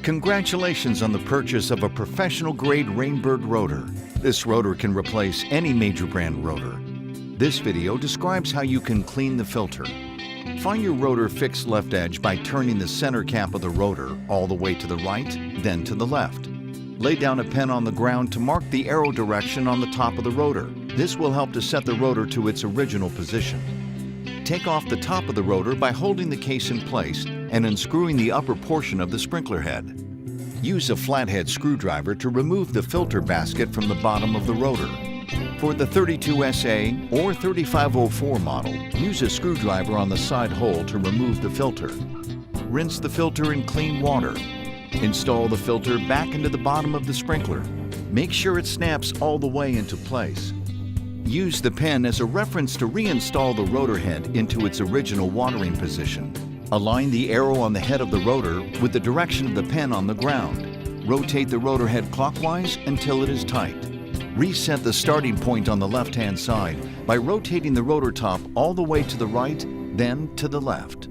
Congratulations on the purchase of a professional-grade Rainbird rotor. This rotor can replace any major brand rotor. This video describes how you can clean the filter. Find your rotor fixed left edge by turning the center cap of the rotor all the way to the right, then to the left. Lay down a pen on the ground to mark the arrow direction on the top of the rotor. This will help to set the rotor to its original position. Take off the top of the rotor by holding the case in place and unscrewing the upper portion of the sprinkler head. Use a flathead screwdriver to remove the filter basket from the bottom of the rotor. For the 32SA or 3504 model, use a screwdriver on the side hole to remove the filter. Rinse the filter in clean water. Install the filter back into the bottom of the sprinkler. Make sure it snaps all the way into place. Use the pen as a reference to reinstall the rotor head into its original watering position. Align the arrow on the head of the rotor with the direction of the pen on the ground. Rotate the rotor head clockwise until it is tight. Reset the starting point on the left-hand side by rotating the rotor top all the way to the right, then to the left.